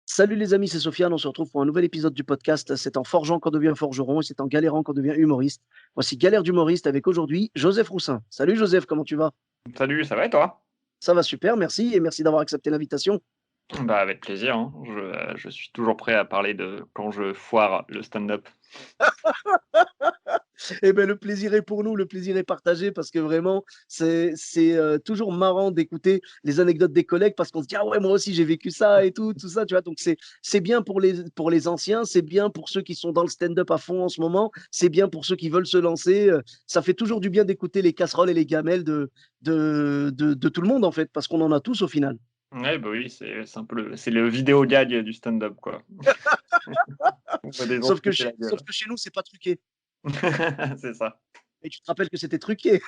Salut les amis, c'est Sofiane. On se retrouve pour un nouvel épisode du podcast. C'est en forgeant qu'on devient forgeron et c'est en galérant qu'on devient humoriste. Voici Galère d'humoriste avec aujourd'hui Joseph Roussin. Salut Joseph, comment tu vas? Salut, ça va et toi? Ça va super, merci et merci d'avoir accepté l'invitation. Bah, avec plaisir, hein. Je suis toujours prêt à parler de quand je foire le stand-up. Eh ben le plaisir est pour nous, le plaisir est partagé parce que vraiment c'est toujours marrant d'écouter les anecdotes des collègues parce qu'on se dit ah ouais moi aussi j'ai vécu ça et tout ça tu vois donc c'est bien pour les anciens, c'est bien pour ceux qui sont dans le stand-up à fond en ce moment, c'est bien pour ceux qui veulent se lancer. Ça fait toujours du bien d'écouter les casseroles et les gamelles de tout le monde en fait parce qu'on en a tous au final. Ouais, bah, oui, c'est un peu le vidéo gag du stand-up, quoi. On voit des gens se péter la Sauf gueule. que chez nous c'est pas truqué. C'est ça. Et tu te rappelles que c'était truqué.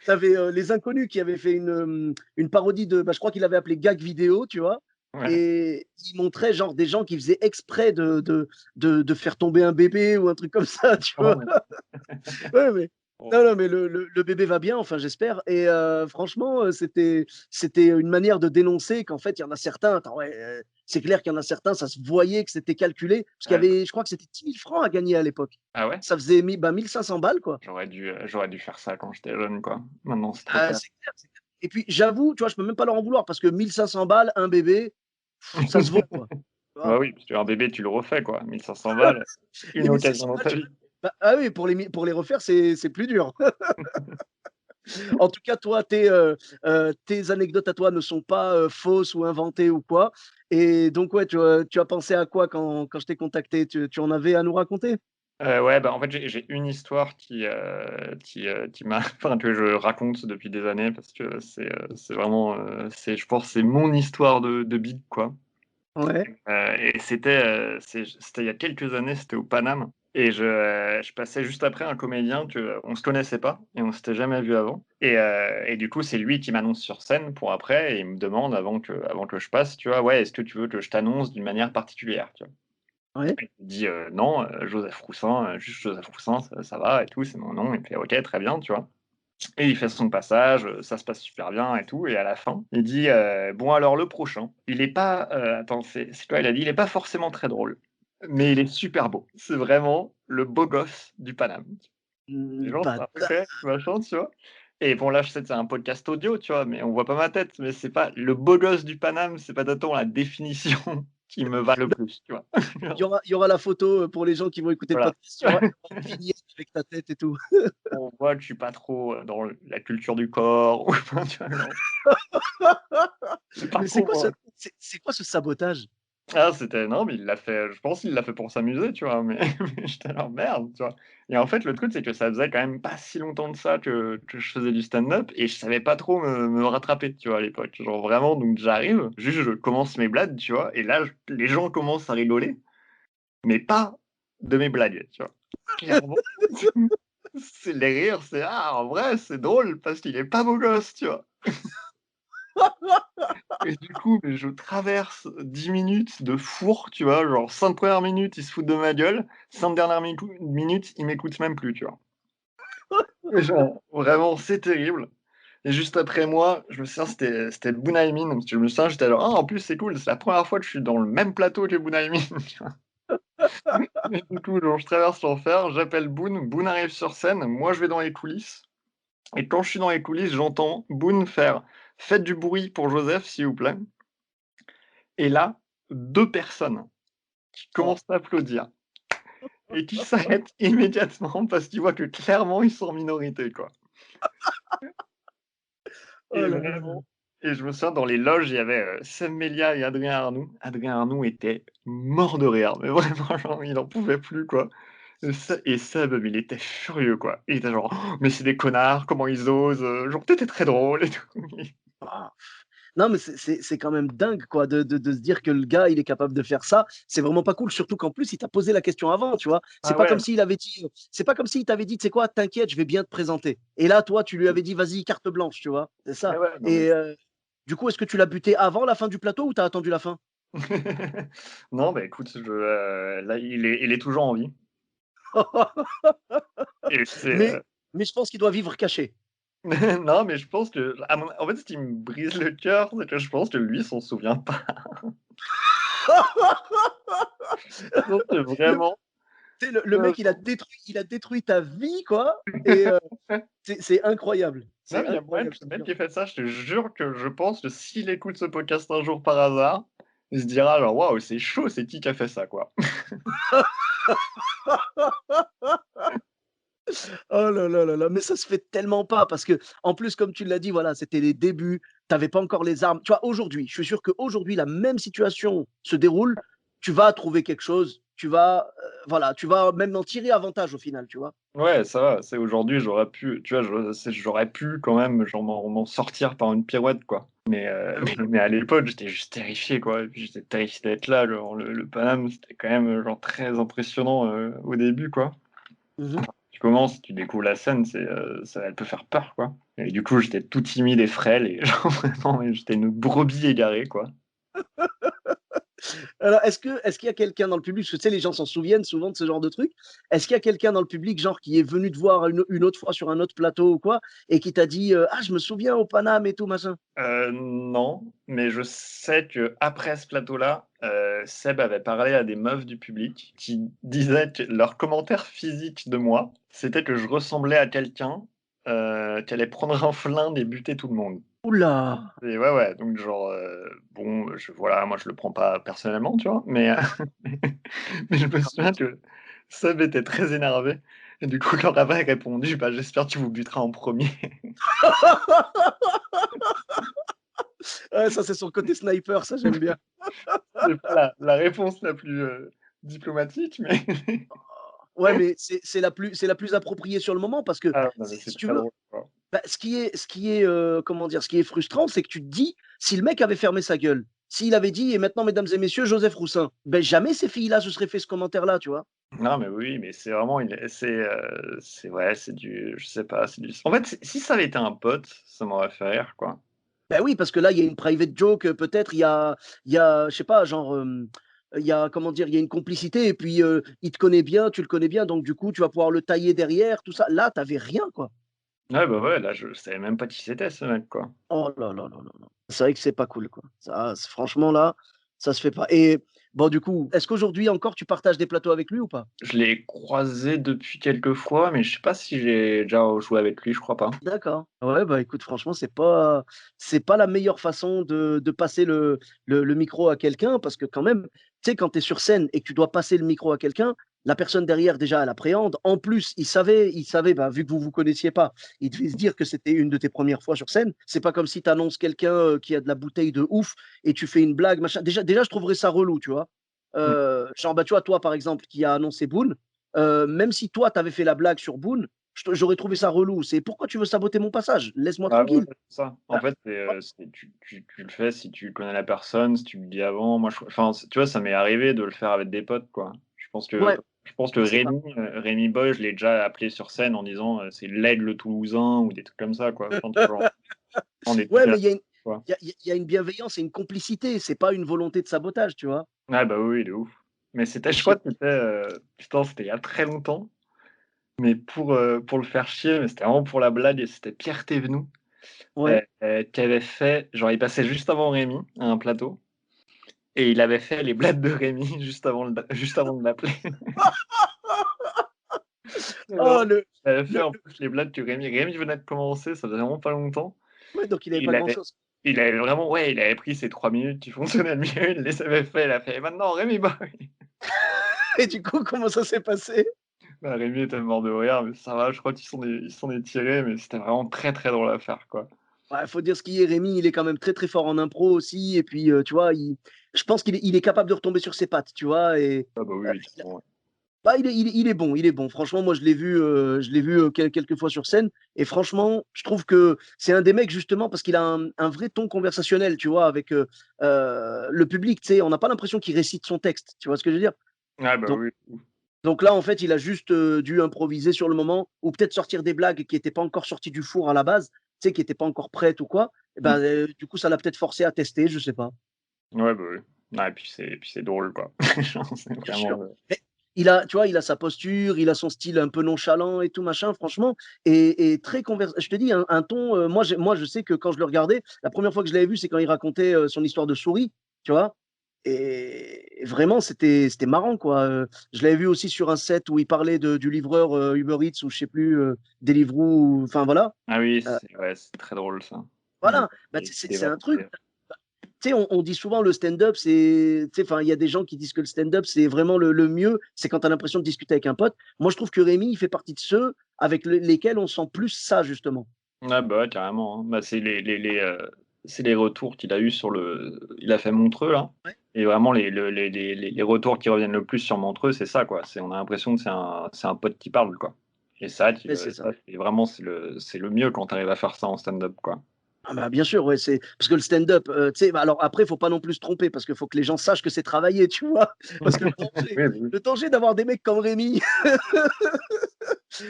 Tu avais Les Inconnus qui avaient fait une parodie de, bah, je crois qu'il avait appelé Gag Vidéo, tu vois. Ouais. Et il montrait genre des gens qui faisaient exprès de faire tomber un bébé ou un truc comme ça, tu Oh, vois. ouais. Ouais, mais non, Oh. non, mais le bébé va bien, enfin j'espère. Et franchement, c'était une manière de dénoncer qu'en fait, il y en a certains, attends, ouais, c'est clair qu'il y en a certains, ça se voyait que c'était calculé, parce qu'il y Ouais, bah, avait, je crois que c'était 10 000 francs à gagner à l'époque. ah ouais? Ça faisait 1500 balles, quoi. J'aurais dû faire ça quand j'étais jeune, quoi. Maintenant, c'est trop Ah, cher. c'est clair, c'est clair. Et puis j'avoue, tu vois, je peux même pas leur en vouloir parce que 1500 balles, un bébé, ça se vaut, quoi. Tu Bah, vois? oui, parce qu'un bébé, tu le refais, quoi. 1 500 balles, Les une 1500 occasion dans balles, ta vie. bah, ah oui, pour les refaire, c'est plus dur. En tout cas, toi, tes anecdotes à toi ne sont pas, fausses ou inventées ou quoi. Et donc ouais, tu as pensé à quoi quand je t'ai contacté? Tu en avais à nous raconter? Ouais, bah, en fait, j'ai une histoire qui m'a enfin, que je raconte depuis des années parce que c'est vraiment, c'est je pense, c'est mon histoire de bide, quoi. Ouais, Et c'était il y a quelques années, c'était au Paname et je passais juste après un comédien que on se connaissait pas et on s'était jamais vu avant et du coup, c'est lui qui m'annonce sur scène pour après et il me demande avant que je passe, tu vois: «Ouais, est-ce que tu veux que je t'annonce d'une manière particulière?» tu vois? ouais. Il me dit: «Non, Joseph Roussin, juste Joseph Roussin, ça va et tout, c'est mon nom». Il me fait: «OK, très bien», tu vois? Et il fait son passage, ça se passe super bien et tout et à la fin, il dit: «Bon alors le prochain, il est pas, attends, c'est quoi? Il a dit: «Il est pas forcément très drôle, mais il est super beau. C'est vraiment le beau gosse du Paname». Et genre, ça Bâtard. OK, machin, tu vois? Et bon là, je sais que c'est un podcast audio, tu vois? Mais on voit pas ma tête, mais c'est pas le beau gosse du Paname, c'est pas tant la définition qui me va le plus, tu vois? Il y aura la photo, pour les gens qui vont écouter le Voilà. podcast, il y aura une vignette avec ta tête et tout. On voit que je suis pas trop, dans la culture du corps ou enfin, tu vois, genre, c'est pas Mais c'est trop quoi ce moi. c'est quoi ce sabotage? Ah, c'était non, mais il l'a fait, je pense qu'il l'a fait pour s'amuser, tu vois? Mais mais j'étais là: «Merde», tu vois? Et en fait, le truc, c'est que ça faisait quand même pas si longtemps de ça que je faisais du stand-up et je savais pas trop me rattraper, tu vois, à l'époque. Genre vraiment, donc j'arrive, juste je commence mes blagues, tu vois? Et là, les gens commencent à rigoler, mais pas de mes blagues, tu vois? Clairement, c'est les rires, c'est: «Ah, en vrai, c'est drôle parce qu'il est pas beau gosse», tu vois? Et du coup, mais je traverse 10 minutes de four, tu vois? Genre 5 premières minutes, ils se foutent de ma gueule, 5 dernières minutes, ils m'écoutent même plus, tu vois? Et genre, vraiment, c'est terrible. Et juste après moi, je me souviens, c'était Bunaimin, parce que je me souviens, j'étais là: «Ah, en plus, c'est cool, c'est la première fois que je suis dans le même plateau que Bunaimin», tu vois? Et du coup, genre, je traverse l'enfer, j'appelle Boun, Boun arrive sur scène, moi, je vais dans les coulisses et quand je suis dans les coulisses, j'entends Boun faire: «Faites du bruit pour Joseph, s'il vous plaît». Et là, 2 personnes qui Oh, commencent à applaudir et qui s'arrêtent immédiatement parce qu'ils voient que clairement ils sont en minorité, quoi. oh Et là là. vraiment et je me souviens dans les loges, il y avait, Sam Melia et Adrien Arnoux. Adrien Arnoux était mort de rire, mais vraiment genre il en pouvait plus, quoi. Et Seb, mais il était furieux, quoi. Il était genre: «Oh, mais c'est des connards, comment ils osent, genre tu étais très drôle et tout». Ah! Non, mais c'est quand même dingue quoi de se dire que le gars, il est capable de faire ça. C'est vraiment pas cool, surtout qu'en plus, il t'a posé la question avant, tu vois? C'est Ah pas ouais, comme s'il avait dit, c'est pas comme s'il t'avait dit: «Tu sais quoi? T'inquiète, je vais bien te présenter» et là, toi, tu lui avais dit: «Vas-y, carte blanche», tu vois? C'est ouais, ça ouais, non mais et du coup, est-ce que tu l'as buté avant la fin du plateau ou tu as attendu la fin? non, bah, écoute, là, il est toujours en vie et c'est, Mais je pense qu'il doit vivre caché. non, mais je pense que en fait, ce qui me brise le cœur, c'est que je pense que lui s'en souvient pas. Donc Le vraiment, tu sais, le mec, il a détruit ta vie, quoi et c'est incroyable. non, C'est mais il y a moyen incroyable, que je le te mec jure. qui ait fait ça, je te jure que je pense que s'il écoute ce podcast un jour par hasard, il se dira genre: «Waouh, c'est chaud, c'est qui a fait ça, quoi?» Oh là là là là, mais ça se fait tellement pas parce que en plus, comme tu l'as dit, voilà, c'était les débuts, tu avais pas encore les armes. Tu vois, aujourd'hui, je suis sûr qu'aujourd'hui, la même situation se déroule, tu vas trouver quelque chose, voilà, tu vas même en tirer avantage au final, tu vois? Ouais, ça va, c'est aujourd'hui, j'aurais pu, tu vois, j'aurais pu quand même genre m'en sortir par une pirouette, quoi. Mais Ah oui. mais à l'époque, j'étais juste terrifié, quoi. Et puis j'étais terrifié d'être là, genre le Paname, c'était quand même, genre très impressionnant, au début, quoi. Mmh. Tu commences, tu découvres la scène, ça elle peut faire peur, quoi. Et du coup, j'étais tout timide et frêle et genre vraiment, mais j'étais une brebis égarée, quoi. Alors, est-ce qu'il y a quelqu'un dans le public, parce que tu sais, les gens s'en souviennent souvent de ce genre de truc. Est-ce qu'il y a quelqu'un dans le public, genre, qui est venu te voir une autre fois sur un autre plateau ou quoi, et qui t'a dit, «Ah, je me souviens au Paname et tout machin»? Non, mais je sais qu'après ce plateau-là, Seb avait parlé à des meufs du public qui disaient que leur commentaire physique de moi, c'était que je ressemblais à quelqu'un, qui allait prendre un flingue et buter tout le monde. Ouh là! Et ouais, ouais, donc genre, bon, voilà, moi je le prends pas personnellement, tu vois? Mais mais je me souviens que Seb était très énervé et du coup, il leur avait répondu: «Bah, j'espère que tu vous buteras en premier. Ouais, ça, c'est son côté sniper, ça, j'aime bien. C'est pas la réponse la plus, diplomatique, mais Ouais, mais c'est la plus appropriée sur le moment parce que ah non, mais si c'est tu très veux, drôle, quoi. bah, comment dire? Ce qui est frustrant, c'est que tu te dis: «Si le mec avait fermé sa gueule, s'il avait dit: "Et maintenant, mesdames et messieurs, Joseph Roussin"», beh, jamais ces filles-là se seraient fait ce commentaire-là, tu vois? Non, mais oui, mais c'est vraiment c'est ouais, c'est du je sais pas, c'est du en fait, si ça avait été un pote, ça m'aurait fait rire, quoi. Bah, oui, parce que là, il y a une private joke, peut-être je sais pas, genre, il y a comment dire? Il y a une complicité et puis, il te connaît bien, tu le connais bien, donc du coup, tu vas pouvoir le tailler derrière, tout ça. Là, tu avais rien, quoi. Ouais, bah, ouais, là, je savais même pas qui c'était ce mec, quoi. Oh là là là là là. C'est vrai que c'est pas cool, quoi. Ça, c franchement là, ça se fait pas et bon, du coup, est-ce qu'aujourd'hui encore tu partages des plateaux avec lui ou pas? Je l'ai croisé depuis quelques fois, mais je sais pas si j'ai déjà joué avec lui, je crois pas. D'accord. Ouais, bah, écoute, franchement, c'est pas la meilleure façon de passer le micro à quelqu'un parce que quand même, tu sais, quand tu es sur scène et que tu dois passer le micro à quelqu'un, la personne derrière déjà elle appréhende. En plus, il savait, bah, vu que vous vous connaissiez pas, il devait se dire que c'était une de tes premières fois sur scène. C'est pas comme si tu annonces quelqu'un, qui a de la bouteille de ouf et tu fais une blague, machin. Déjà je trouverais ça relou, tu vois? Mmh. Genre, bah, tu vois, toi, par exemple, qui a annoncé Boun, même si toi, tu avais fait la blague sur Boun, j'aurais trouvé ça relou. C'est: «Pourquoi tu veux saboter mon passage? Laisse-moi Ah ouais, tranquille». c'est ça. En Bah, fait, tu le fais si tu connais la personne, si tu lui dis avant. Moi, enfin, tu vois, ça m'est arrivé de le faire avec des potes, quoi. ouais, Je pense que c'est pas Rémi Boy, je l'ai déjà appelé sur scène en disant, c'est «l'Aigle toulousain» ou des trucs comme ça, quoi. Enfin, tu vois? On est ouais, hyper mais il y a une quoi. il y a une bienveillance et une complicité, c'est pas une volonté de sabotage, tu vois? Ouais, bah, oui, oui, de ouf. Mais c'était Et je je sais crois que c'était, putain, c'était il y a très longtemps, mais pour le faire chier, mais c'était vraiment pour la blague et c'était Pierre Thévenoud, ouais. qui avait fait genre il passait juste avant Rémi à un plateau et il avait fait les blagues de Rémi juste avant de l'appeler. Oh Genre, le il avait fait le en plus les blagues que Rémi venait de commencer, ça faisait vraiment pas longtemps. ouais, donc il avait Et pas grand-chose. il avait vraiment ouais, il avait pris ses 3 minutes qui fonctionnaient mieux, il les avait fait, il a fait: «Et maintenant Rémi Boy!» Et du coup, comment ça s'est passé? Bah, Rémi était mort de rire, mais ça va, je crois qu'il s'en est tiré, mais c'était vraiment très, très drôle à faire, quoi. Ouais, faut dire ce qui est, Rémi, il est quand même très, très fort en impro aussi et puis, tu vois, je pense qu'il est capable de retomber sur ses pattes, tu vois? Et Ah bah, oui, heu, oui, il a carrément, ouais. bah, il est bon, il est bon. Franchement, moi, je l'ai vu, quelques fois sur scène et franchement, je trouve que c'est un des mecs justement parce qu'il a un vrai ton conversationnel, tu vois? Avec, le public, tu sais? On n'a pas l'impression qu'il récite son texte, tu vois ce que je veux dire? Ah bah, Donc oui. donc là, en fait, il a juste, dû improviser sur le moment ou peut-être sortir des blagues qui étaient pas encore sorties du four à la base, tu sais? Qui étaient pas encore prêtes ou quoi et Mmh. ben, du coup, ça l'a peut-être forcé à tester, je sais pas. Ouais, bah, oui. Ouais, puis c'est drôle, quoi. Genre, c'est Bien sûr. vraiment, Mais tu vois, il a sa posture, il a son style un peu nonchalant et tout machin, franchement et très je te dis un ton, moi je sais que quand je le regardais, la première fois que je l'avais vu, c'est quand il racontait, son histoire de souris, tu vois? Et vraiment, c'était marrant, quoi. Je l'avais vu aussi sur un set où il parlait du livreur Uber Eats ou je sais plus, Deliveroo, enfin voilà. Ah oui, Euh, c'est ouais, c'est très drôle ça. Il voilà, bah, il c'est un truc. dévasté. Tu sais, on dit souvent le stand-up, c'est, tu sais, enfin, il y a des gens qui disent que le stand-up, c'est vraiment le mieux, c'est quand tu as l'impression de discuter avec un pote. Moi, je trouve que Rémi, il fait partie de ceux avec lesquels on sent plus ça, justement. Ouais, bah, ouais, carrément, hein. Bah, c'est les retours qu'il a eu sur il a fait Montreux là Ouais, et vraiment les retours qui reviennent le plus sur Montreux, c'est ça quoi. On a l'impression que c'est un pote qui parle quoi et mais c'est ça. ça c'est vraiment c'est le mieux quand tu arrives à faire ça en stand-up quoi. Ah bah, bien sûr, ouais, c'est parce que le stand-up, tu sais, bah, alors après, il faut pas non plus se tromper parce qu'il faut que les gens sachent que c'est travaillé, tu vois? Parce que Oui, oui. le danger d'avoir des mecs comme Rémi,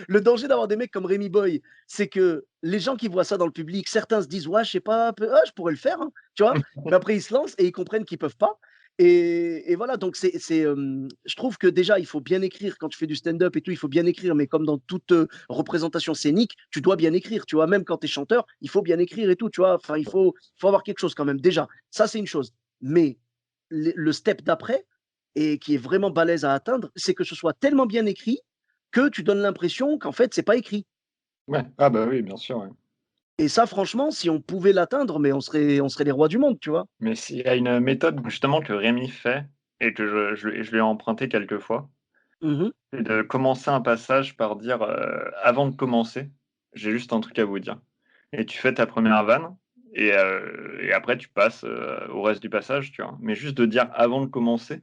le danger d'avoir des mecs comme Rémi Boy, c'est que les gens qui voient ça dans le public, certains se disent: «Ouais, je sais pas, ah, je pourrais le faire, hein», tu vois? Mais après, ils se lancent et ils comprennent qu'ils peuvent pas et voilà, donc je trouve que déjà, il faut bien écrire quand tu fais du stand-up et tout, il faut bien écrire, mais comme dans toute, représentation scénique, tu dois bien écrire, tu vois? Même quand tu es chanteur, il faut bien écrire et tout, tu vois? Enfin, il faut avoir quelque chose quand même, déjà. Ça, c'est une chose. Mais le step d'après et qui est vraiment balèze à atteindre, c'est que ce soit tellement bien écrit que tu donnes l'impression qu'en fait, c'est pas écrit. Ouais. Ah bah, oui, bien sûr, ouais. Et ça, franchement, si on pouvait l'atteindre, mais on serait les rois du monde, tu vois? Mais s'il y a une méthode justement que Rémi fait et que je lui ai emprunté quelques fois, Mmh. c'est de commencer un passage par dire, «Avant de commencer, j'ai juste un truc à vous dire» et tu fais ta première vanne et après tu passes, au reste du passage, tu vois? Mais juste de dire avant de commencer,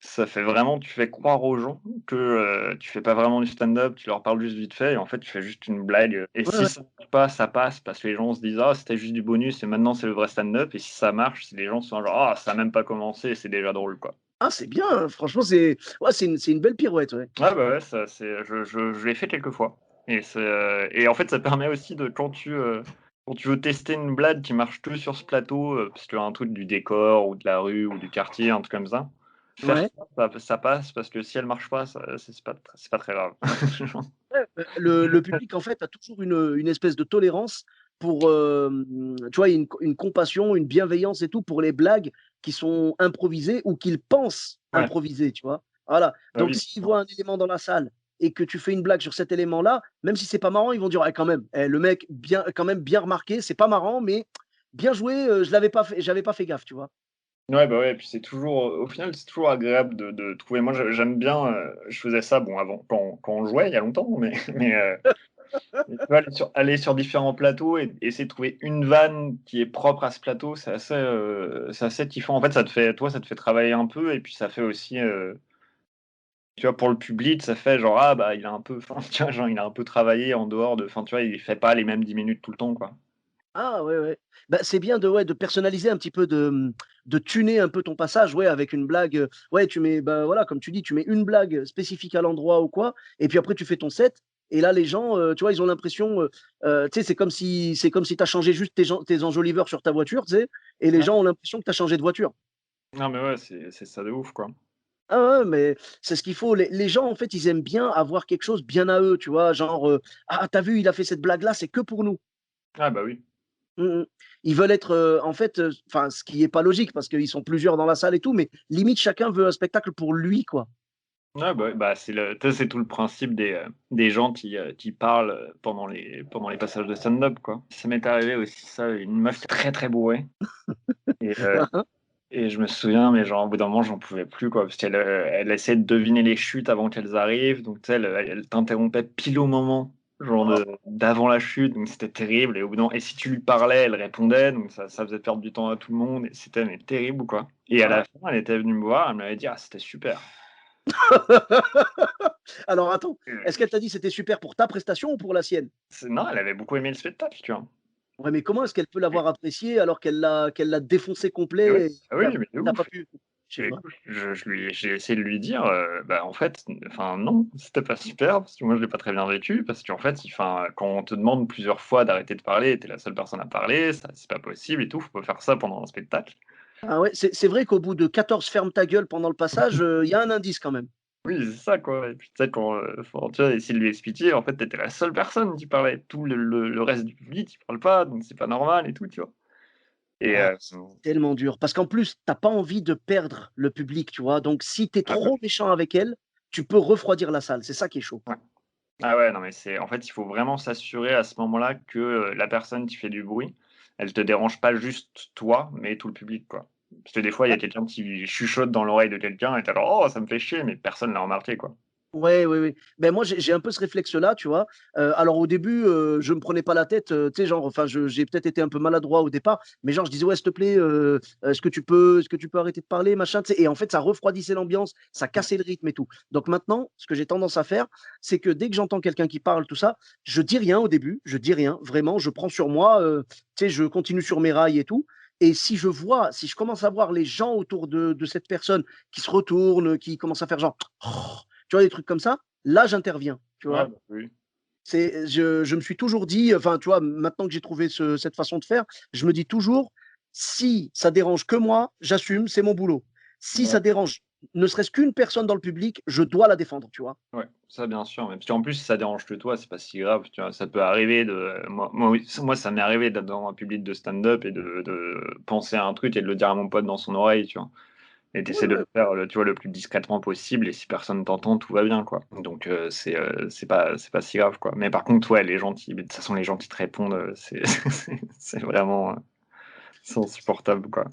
ça fait vraiment tu fais croire aux gens que, tu fais pas vraiment du stand-up, tu leur parles juste vite fait et en fait tu fais juste une blague, et Ouais, si ouais. ça marche pas, ça passe parce que les gens se disent: «Ah c'était juste du bonus et maintenant c'est le vrai stand-up» et si ça marche, c'est les gens sont genre: «Ah ça a même pas commencé et c'est déjà drôle quoi». Ah, c'est bien, hein, franchement, ouais, c'est une belle pirouette, ouais. Ouais, bah, ouais, ça c'est je l'ai fait quelques fois et en fait, ça permet aussi de quand tu veux tester une blague qui marche que sur ce plateau, parce qu'il y a un truc du décor ou de la rue ou du quartier, un truc comme ça, faire Ouais. ça passe parce que si elle marche pas, ça c'est pas très grave. Ouais, le public, en fait, a toujours une espèce de tolérance pour, tu vois, une compassion, une bienveillance et tout pour les blagues qui sont improvisées ou qu'ils pensent Ouais, improvisées, tu vois? Voilà, bah, donc oui, s'ils voient un élément dans la salle et que tu fais une blague sur cet élément-là, même si c'est pas marrant, ils vont dire: «Ouais, quand même, le mec bien quand même bien remarqué, c'est pas marrant, mais bien joué, je l'avais pas fait j'avais pas fait gaffe», tu vois? ouais, bah, ouais, et puis c'est toujours, au final, c'est toujours agréable de trouver moi j'aime bien, je faisais ça bon avant quand on jouait il y a longtemps, mais mais tu vois, aller sur différents plateaux et essayer de trouver une vanne qui est propre à ce plateau, c'est assez kiffant. En fait, ça te fait travailler un peu et puis ça fait aussi, tu vois, pour le public, ça fait genre: «Ah bah, il a un peu» enfin, tu vois, genre, il a un peu travaillé en dehors de enfin, tu vois, il fait pas les mêmes 10 minutes tout le temps, quoi. Ah ouais, ouais. Bah, c'est bien de personnaliser un petit peu, de tuner un peu ton passage, ouais, avec une blague, ouais, tu mets, bah, voilà, comme tu dis, tu mets une blague spécifique à l'endroit ou quoi et puis après tu fais ton set et là les gens, tu vois, ils ont l'impression, tu sais, c'est comme si tu as changé juste tes enjoliveurs sur ta voiture, tu sais? Et les Ouais. gens ont l'impression que tu as changé de voiture. Non, mais ouais, c'est ça de ouf, quoi. Ah ouais, mais c'est ce qu'il faut. Les gens, en fait, ils aiment bien avoir quelque chose bien à eux, tu vois? Genre, «Ah, tu vu, il a fait cette blague-là, c'est que pour nous». Ah bah, oui. Mmh mh. Ils veulent être, en fait, enfin, ce qui est pas logique parce qu'ils sont plusieurs dans la salle et tout, mais limite chacun veut un spectacle pour lui, quoi. Ouais, bah, ouais, bah, tu sais, c'est tout le principe des gens qui parlent, pendant les passages de stand-up, quoi. Ça m'est arrivé aussi ça, une meuf très, très bourrée et Hein, hein. et je me souviens, mais genre, au bout d'un moment, j'en pouvais plus, quoi, parce elle essayait de deviner les chutes avant qu'elles arrivent, donc tu sais, elle t'interrompait pile au moment, genre d'avant la chute, donc c'était terrible et au bout d'un moment et si tu lui parlais, elle répondait, donc ça faisait perdre du temps à tout le monde et c'était mais terrible, quoi et à Ah. la fin, elle était venue me voir, elle m'avait dit: «Ah, c'était super». Alors attends, est-ce qu'elle t'a dit: «C'était super» pour ta prestation ou pour la sienne? Non, elle avait beaucoup aimé le spectacle, tu vois? Ouais, mais comment est-ce qu'elle peut l'avoir apprécié alors qu'elle l'a défoncé Et ouais, complet et ah tu oui, mais de as pas ouf. pu? Je sais Et pas. écoute, j'ai essayé de lui dire, bah, en fait, enfin non, c'était pas super parce que moi je l'ai pas très bien vécu parce qu'en fait, enfin, quand on te demande plusieurs fois d'arrêter de parler et tu es la seule personne à parler, ça c'est pas possible et tout, faut pas faire ça pendant un spectacle. Ah ouais, c'est vrai qu'au bout de 14 ferme ta gueule pendant le passage, il y a un indice quand même. Oui, c'est ça quoi et puis tu sais quand, enfin, tu vois, essayer de lui expliquer, en fait, tu étais la seule personne qui parlait. Tout le reste du public, il parle pas, donc c'est pas normal et tout, tu vois? Et Ah, c'est tellement dur. Parce qu'en plus, tu as pas envie de perdre le public, tu vois? Donc si tu es ah bah, trop méchant avec elle, tu peux refroidir la salle. C'est ça qui est chaud. ouais. Ah ouais, non, mais c'est en fait, il faut vraiment s'assurer à ce moment-là que, la personne qui fait du bruit, elle te dérange pas juste toi, mais tout le public, quoi. Parce que des fois, il y a quelqu'un qui chuchote dans l'oreille de quelqu'un et tu es là: «Oh, ça me fait chier», mais personne l'a remarqué, quoi. Ouais, oui, oui. Ben moi, j'ai un peu ce réflexe-là, tu vois? Alors au début, je me prenais pas la tête, tu sais, genre, enfin, je j'ai peut-être été un peu maladroit au départ, mais genre, je disais: «Ouais, s'il te plaît, est-ce que tu peux arrêter de parler, machin?» tu sais? Et en fait, ça refroidissait l'ambiance, ça cassait le rythme et tout. Donc maintenant, ce que j'ai tendance à faire, c'est que dès que j'entends quelqu'un qui parle, tout ça, je dis rien au début, je dis rien, vraiment, je prends sur moi, tu sais, je continue sur mes rails et tout. Et si je commence à voir les gens autour de cette personne qui se retournent, qui commencent à faire genre tu vois, des trucs comme ça, là, j'interviens, tu Ouais, vois? bah, oui. Je me suis toujours dit, enfin, tu vois, maintenant que j'ai trouvé cette façon de faire, je me dis toujours: «Si ça dérange que moi, j'assume, c'est mon boulot. Si Ouais, ça dérange ne serait-ce qu'une personne dans le public, je dois la défendre», tu vois? ouais, ça bien sûr, mais parce qu'en plus, si ça dérange que toi, c'est pas si grave, tu vois? Ça peut arriver de moi oui, moi ça m'est arrivé d'être dans un public de stand-up et de penser à un truc et de le dire à mon pote dans son oreille, tu vois? Et tu Ouais, de ouais. le faire, tu vois, le plus discrètement possible et si personne t'entend, tout va bien, quoi. Donc c'est pas si grave, quoi. Mais par contre, ouais, les gens qui mais de toute façon, les gens qui te répondent, c'est c'est vraiment, c'est insupportable, quoi.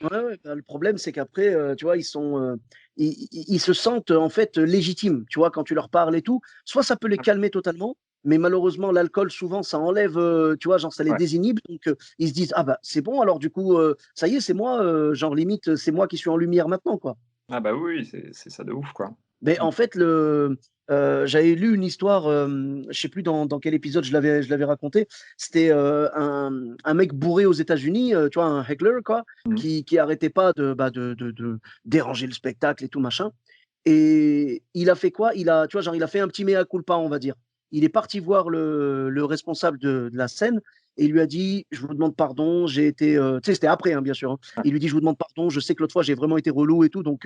Ouais, ouais, bah, le problème, c'est qu'après, tu vois, ils se sentent, en fait, légitimes, tu vois, quand tu leur parles et tout. Soit ça peut les calmer totalement, mais malheureusement, l'alcool, souvent, ça enlève, tu vois, genre, ça les Ouais. désinhibe. Donc, ils se disent: «Ah bah, c'est bon, alors du coup, ça y est, c'est moi, genre, limite, c'est moi qui suis en lumière maintenant, quoi». Ah bah, oui, oui, c'est ça de ouf, quoi. Mais Mmh. en fait, j'avais lu une histoire, je sais plus dans quel épisode je l'avais raconté. C'était, un mec bourré aux États-Unis, tu vois, un heckler quoi, Mmh. qui arrêtait pas de déranger le spectacle et tout machin. Et il a fait quoi? Tu vois, genre, il a fait un petit mea culpa, on va dire. Il est parti voir le responsable de la scène et il lui a dit: «Je vous demande pardon, j'ai été», tu sais, c'était après, hein, bien sûr, hein. Ouais. Il lui dit: «Je vous demande pardon, je sais que l'autre fois j'ai vraiment été relou et tout, donc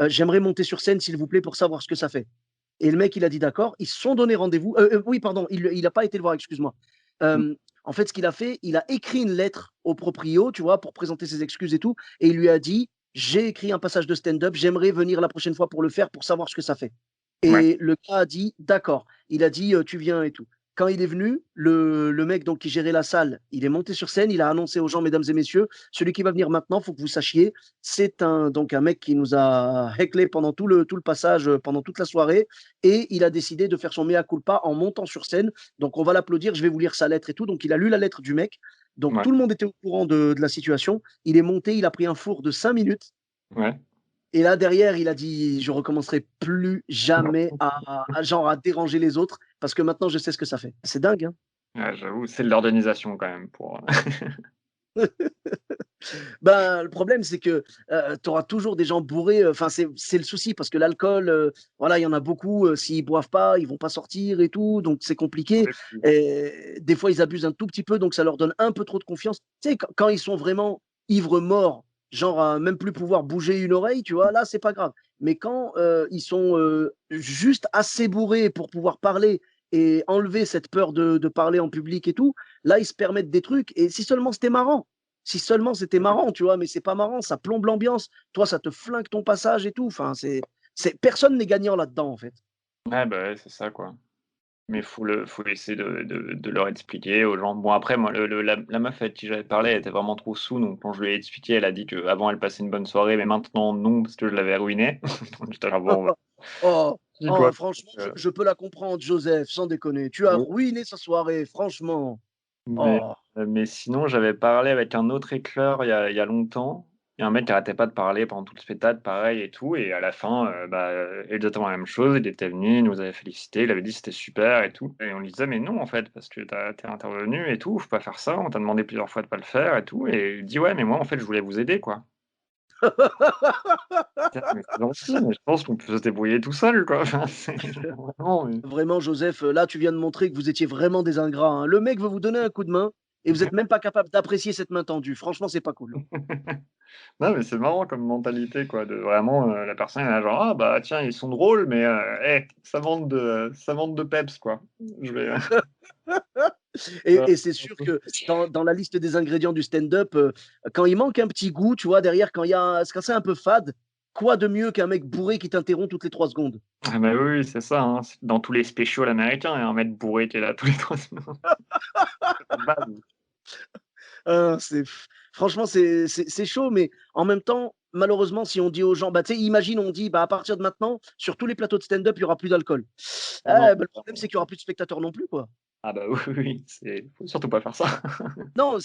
j'aimerais monter sur scène s'il vous plaît pour savoir ce que ça fait». Et le mec, il a dit: «D'accord». Ils se sont donné rendez-vous. Oui, pardon, il a pas été le voir, excuse-moi. Mmh. En fait, ce qu'il a fait, il a écrit une lettre au proprio, tu vois, pour présenter ses excuses et tout et il lui a dit: «J'ai écrit un passage de stand-up, j'aimerais venir la prochaine fois pour le faire, pour savoir ce que ça fait». Ouais. Et le gars a dit: «D'accord». Il a dit: «Tu viens et tout». Quand il est venu, le mec donc qui gérait la salle, il est monté sur scène, il a annoncé aux gens: «Mesdames et messieurs, celui qui va venir maintenant, faut que vous sachiez, c'est un mec qui nous a hecklé pendant tout le passage, pendant toute la soirée et il a décidé de faire son mea culpa en montant sur scène. Donc on va l'applaudir, je vais vous lire sa lettre et tout». Donc il a lu la lettre du mec. Donc Ouais. tout le monde était au courant de la situation. Il est monté, il a pris un four de 5 minutes Ouais. et là, derrière, il a dit: «Je recommencerai plus jamais à genre à déranger les autres parce que maintenant je sais ce que ça fait». C'est dingue, hein? Ouais, j'avoue, c'est de l'organisation quand même pour, Ben, le problème, c'est que, tu auras toujours des gens bourrés, enfin, c'est le souci parce que l'alcool, voilà, il y en a beaucoup, s'ils boivent pas, ils vont pas sortir et tout, donc c'est compliqué et des fois, ils abusent un tout petit peu, donc ça leur donne un peu trop de confiance. Tu sais, quand ils sont vraiment ivres morts, genre à même plus pouvoir bouger une oreille, tu vois? Là, c'est pas grave. Mais quand, ils sont, juste assez bourrés pour pouvoir parler et enlever cette peur de parler en public et tout, là, ils se permettent des trucs et si seulement c'était marrant. Si seulement c'était marrant, tu vois? Mais c'est pas marrant, ça plombe l'ambiance. Toi, ça te flingue ton passage et tout. Enfin, c'est personne n'est gagnant là-dedans, en fait. Ouais, bah, ouais, c'est ça, quoi. Mais faut essayer de leur expliquer aux gens. Bon après moi la meuf avec qui j'avais parlé, elle était vraiment trop saoule, donc quand je lui ai expliqué, elle a dit qu'avant elle passait une bonne soirée, mais maintenant non, parce que je l'avais ruinée. Donc j'étais là: «Bon, bah, Oh, dis quoi?» oh, franchement, je heu, je peux la comprendre, Joseph, sans déconner. Tu as oui, ruiné sa soirée, franchement. mais Oh. mais sinon j'avais parlé avec un autre éclair il y a longtemps. Il y a un mec qui arrêtait pas de parler pendant tout le spectacle, pareil et tout et à la fin, exactement la même chose. Il était venu, il nous avait félicité, il avait dit: «C'était super» et tout et on lui disait: «Mais non en fait, parce que tu intervenu et tout, faut pas faire ça, on t'a demandé plusieurs fois de pas le faire et tout» et il dit: «Ouais, mais moi en fait je voulais vous aider quoi». Tiens, mais c'est gentil, mais je pense qu'on peut se débrouiller tout seul quoi, enfin c'est vraiment, Vraiment, Joseph, là, tu viens de montrer que vous étiez vraiment des ingrats, hein. Le mec veut vous donner un coup de main et vous êtes même pas capable d'apprécier cette main tendue. Franchement, c'est pas cool. non, mais c'est marrant comme mentalité, quoi, de vraiment, la personne elle est là genre: «Ah bah tiens, ils sont drôles, mais ça manque de peps, quoi». Je vais, Et c'est sûr que dans la liste des ingrédients du stand-up, quand il manque un petit goût, tu vois, derrière, quand c'est un peu fade, quoi de mieux qu'un mec bourré qui t'interrompt toutes les 3 secondes? Ah bah, oui, oui, c'est ça, hein, c'est dans tous les specials américains, il y a un mec bourré qui est là tous les 3 secondes. C'est la base. C'est franchement, c'est chaud, mais en même temps, malheureusement, si on dit aux gens, bah, tu sais, imagine, on dit, bah, à partir de maintenant, sur tous les plateaux de stand-up, il y aura plus d'alcool. Non, Ah, bah, le problème, c'est qu'il y aura plus de spectateurs non plus, quoi. ah bah, oui, oui, oui, faut surtout pas faire ça. Non,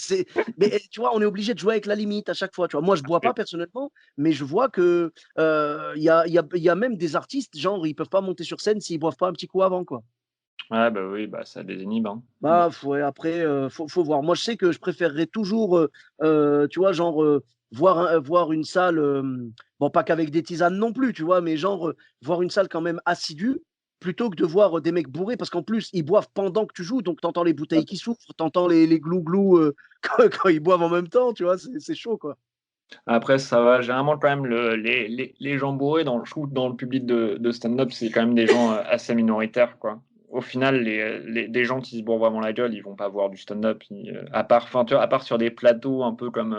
mais tu vois, on est obligé de jouer avec la limite à chaque fois, tu vois? Moi, je bois pas personnellement, mais je vois que, il y a même des artistes, genre, ils peuvent pas monter sur scène s'ils boivent pas un petit coup avant, quoi. Ouais, bah, oui, bah, ça désinhibe, hein. Bon, Bah, ouais, après, faut voir. Moi, je sais que je préférerais toujours, tu vois, genre, voir une salle, bon, pas qu'avec des tisanes non plus, tu vois? Mais genre, voir une salle quand même assidue, plutôt que de voir, des mecs bourrés parce qu'en plus, ils boivent pendant que tu joues, donc tu entends les bouteilles qui souffrent, tu entends les glou-glou, quand ils boivent en même temps, tu vois? C'est chaud, quoi. après ça va, généralement quand même les gens bourrés dans le public de stand-up, c'est quand même des gens, assez minoritaires, quoi. Au final, des gens qui se bourrent vraiment la gueule, ils vont pas voir du stand-up, à part enfin, tu vois, à part sur des plateaux un peu comme,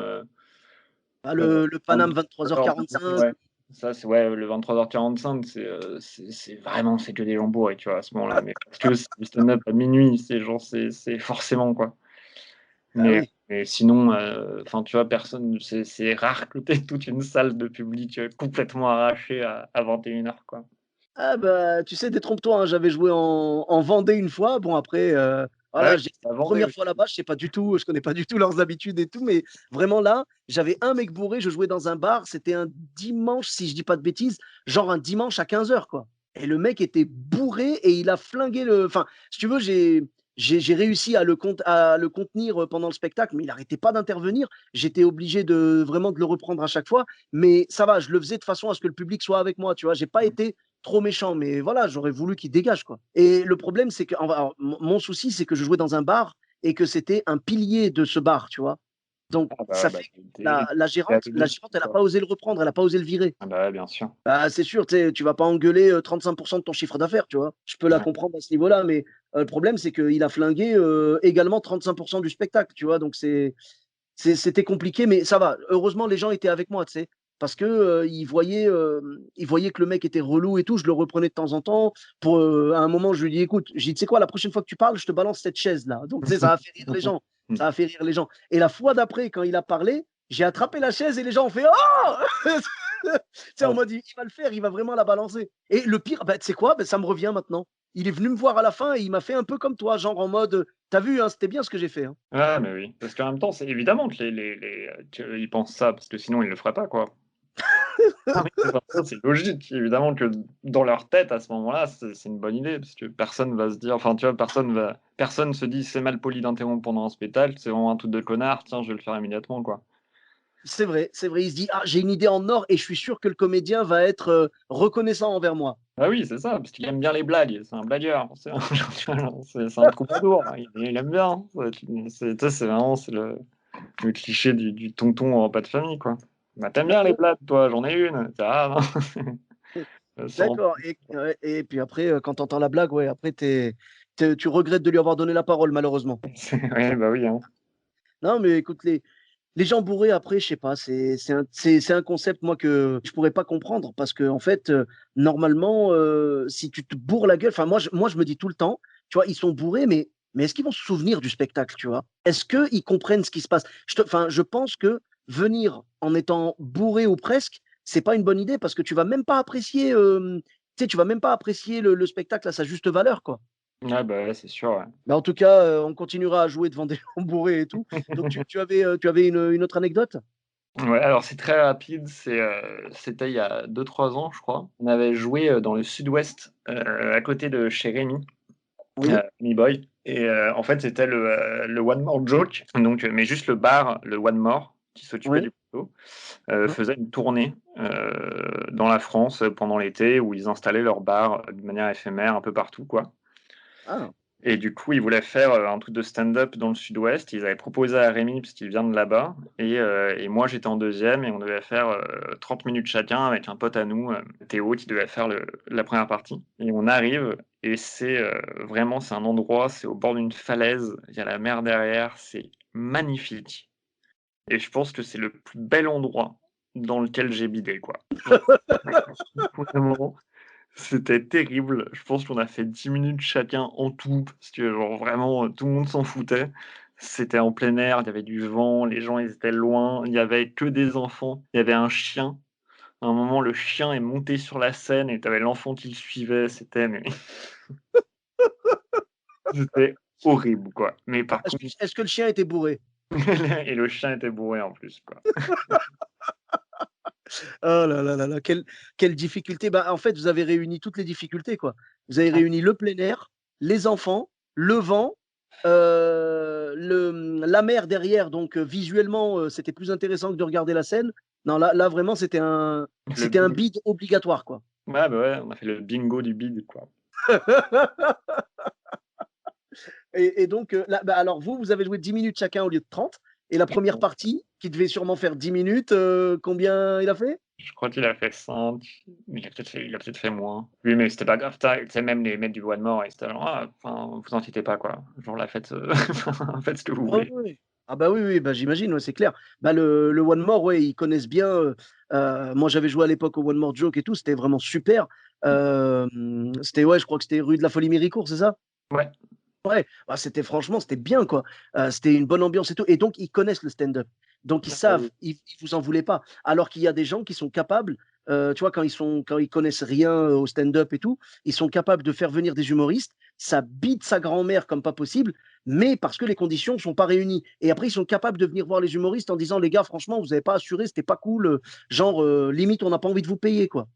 Ah, heu, le Paname 23h45. ouais, ça c'est ouais, le 23h45, c'est vraiment c'est que des gens bourrés, tu vois, à ce moment-là, mais parce que c'est du stand-up à minuit, c'est genre c'est forcément, quoi. Ah Mais oui. mais sinon, enfin, tu vois, personne c'est rare que tu aies toute une salle de public, complètement arrachée à 21h, quoi. Ah bah, tu sais, détrompe-toi, hein, j'avais joué en Vendée une fois. Bon après, Ah oui, voilà, j'étais ça vendait première aussi. fois là-bas, je connais pas du tout leurs habitudes et tout, mais vraiment là, j'avais un mec bourré, je jouais dans un bar, c'était un dimanche, si je dis pas de bêtises, genre un dimanche à 15h quoi. Et le mec était bourré et il a flingué enfin, si tu veux, j'ai réussi à le contenir, pendant le spectacle, mais il arrêtait pas d'intervenir. J'étais obligé vraiment de le reprendre à chaque fois, mais ça va, je le faisais de façon à ce que le public soit avec moi, tu vois? J'ai pas été trop méchant, mais voilà, j'aurais voulu qu'il dégage, quoi. Et le problème, c'est que, alors, mon souci, c'est que je jouais dans un bar et que c'était un pilier de ce bar, tu vois. Donc, Ah ça bah, fait que tu la es à gérante, domicile, elle a quoi. pas osé le reprendre, elle a pas osé le virer. Ah bah, ouais, bien sûr. Bah, c'est sûr, tu sais, tu vas pas engueuler 35% de ton chiffre d'affaires, tu vois. Je peux la Ouais. comprendre à ce niveau-là, mais le problème, c'est qu'il a flingué également 35% du spectacle, tu vois. Donc, c'était compliqué, mais ça va. Heureusement, les gens étaient avec moi, tu sais, parce que, ils voyaient que le mec était relou et tout. Je le reprenais de temps en temps pour, à un moment, je lui dis: «Écoute», j'ai dit: «Tu sais quoi? La prochaine fois que tu parles, je te balance cette chaise-là». Donc tu sais, ça a fait rire les gens. Ça a fait rire les gens et la fois d'après, quand il a parlé, j'ai attrapé la chaise et les gens ont fait: «Oh!» Tu sais, en Ah, mode, il va le faire, il va vraiment la balancer et le pire, bah, tu sais quoi? Bah, ça me revient maintenant. Il est venu me voir à la fin et il m'a fait un peu comme toi, genre en mode: «Tu vu, hein, c'était bien ce que j'ai fait, hein». ouais, mais oui, parce qu'en même temps, c'est évidemment que qu'ils pensent ça, parce que sinon ils le feraient pas, quoi. Ah oui, c'est pas ça, c'est logique. Évidemment que dans leur tête, à ce moment-là, c'est une bonne idée, parce que personne va se dire enfin, tu vois, personne se dit: «C'est mal poli d'interrompre pendant un spectacle, c'est vraiment un truc de connard, tiens, je vais le faire immédiatement», quoi. C'est vrai, il se dit: «Ah, j'ai une idée en or et je suis sûr que le comédien va être, reconnaissant envers moi». Ah oui, c'est ça, parce qu'il aime bien les blagues, c'est un blagueur, c'est un genre, tu vois, genre, c'est un troubadour, hein, il aime bien, hein, c'est tu sais, c'est vraiment le cliché du tonton en repas de famille, quoi. «Bah, tu bien les D'accord, blagues, toi? J'en ai une». «Ah non». Sans d'accord et ouais et puis après, quand tu entends la blague, ouais, après tu regrettes de lui avoir donné la parole malheureusement. ouais, bah, oui, hein. Non, mais écoute, les gens bourrés après, je sais pas, c'est un concept moi que je pourrais pas comprendre parce qu'en fait, normalement, si tu te bourres la gueule enfin moi je me dis tout le temps, tu vois, ils sont bourrés mais est-ce qu'ils vont se souvenir du spectacle, tu vois? Est-ce qu'ils comprennent ce qui se passe? Enfin, je pense que venir en étant bourré ou presque, c'est pas une bonne idée parce que tu vas même pas apprécier, tu sais, tu vas même pas apprécier le spectacle à sa juste valeur, quoi. Ouais, bah, ouais, c'est sûr, ouais. Mais en tout cas, on continuera à jouer devant des gens bourrés et tout. Donc tu avais une autre anecdote? Ouais, alors c'est très rapide, c'était il y a 2 3 ans, je crois. On avait joué, dans le sud-ouest, à côté de chez Rémi, Oui. Rémi Boy et en fait, c'était le One More Joke, donc mais juste le bar, le One More, qui s'occupait Oui. du plateau, Mmh. faisait une tournée, dans la France, pendant l'été où ils installaient leur bar, de manière éphémère un peu partout, quoi. Ah, Et du coup, ils voulaient faire, un truc de stand-up dans le sud-ouest. Ils avaient proposé à Rémi, parce qu'il vient de là-bas et moi j'étais en deuxième et on devait faire, 30 minutes chacun avec un pote à nous, Théo, qui devait faire la première partie et on arrive et c'est, vraiment, c'est un endroit, c'est au bord d'une falaise, il y a la mer derrière, c'est magnifique et je pense que c'est le plus bel endroit dans lequel j'ai bidé, quoi. Genre, vraiment, c'était terrible. Je pense qu'on a fait 10 minutes chacun en tout parce que genre vraiment, tout le monde s'en foutait. C'était en plein air, il y avait du vent, les gens ils étaient loin, il y avait que des enfants, il y avait un chien. À un moment, le chien est monté sur la scène et tu avais l'enfant qui le suivait, c'était mais c'était horrible, quoi. Mais Ah, par contre est-ce que le chien était bourré? et le chien était bourré en plus, quoi. Oh là là là là, quelle difficulté. Bah, en fait, vous avez réuni toutes les difficultés, quoi. Vous avez réuni le plein air, les enfants, le vent, la mer derrière, donc visuellement, c'était plus intéressant que de regarder la scène. Non, là vraiment, Le c'était un bing bide obligatoire, quoi. Ouais, bah, ouais, on a fait le bingo du bide, quoi. Et donc, là, bah, alors vous avez joué 10 minutes chacun au lieu de 30 et la première partie, qui devait sûrement faire 10 minutes, combien il a fait? Je crois qu'il a fait 5, mais il a peut-être fait moins. Oui, mais c'était pas grave, tu sais, même les mecs du Bois de Mort, ils étaient genre: «Ah, enfin, vous inquiétez pas, quoi, genre la fête, faites ce que vous Ouais, voulez». ouais, ouais. Ah bah, oui, oui, bah, j'imagine, ouais, c'est clair. Bah, le One More, ouais, ils connaissent bien, moi j'avais joué à l'époque au One More Joke et tout, c'était vraiment super. C'était ouais, je crois que c'était rue de la Folie-Méricourt, c'est ça? Ouais. Ouais, bah, c'était franchement, c'était bien, quoi. C'était une bonne ambiance et tout et donc ils connaissent le stand-up. Donc ils Ah bah, savent, oui. ils vous en voulaient pas. Alors qu'il y a des gens qui sont capables, tu vois, quand ils connaissent rien, au stand-up et tout, ils sont capables de faire venir des humoristes, ça bite sa grand-mère comme pas possible, mais parce que les conditions sont pas réunies et après ils sont capables de venir voir les humoristes en disant: «Les gars, franchement, vous avez pas assuré, c'était pas cool, genre, limite on n'a pas envie de vous payer, quoi».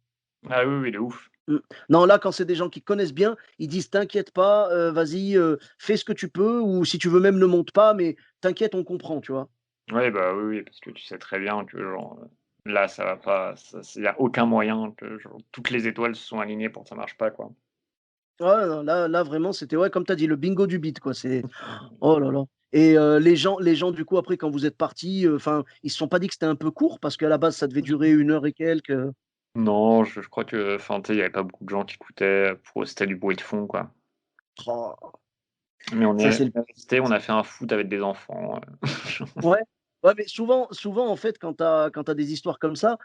Ah oui, oui, de ouf. Mmh. Non, là, quand c'est des gens qui connaissent bien, ils disent: «T'inquiète pas, vas-y, fais ce que tu peux ou si tu veux même ne monte pas, mais t'inquiète, on comprend», tu vois? Ouais, bah, oui, oui, parce que tu sais très bien que genre, là, ça va pas, il y a aucun moyen que genre toutes les étoiles se sont alignées pour que ça marche pas, quoi. Ouais, non, là, vraiment, c'était ouais, comme tu as dit, le bingo du beat, quoi. C'est oh là là et les gens, du coup, après, quand vous êtes partis, enfin, ils se sont pas dit que c'était un peu court? Parce qu'à la base, ça devait durer 1 heure et quelques, Non, je crois que enfin, tu sais, il y avait pas beaucoup de gens qui écoutaient, pour eux, c'était du bruit de fond, quoi. Oh, Mais ça, c'est le on est restés, on a fait un foot avec des enfants, ouais, ouais, mais souvent, en fait, quand tu as des histoires comme ça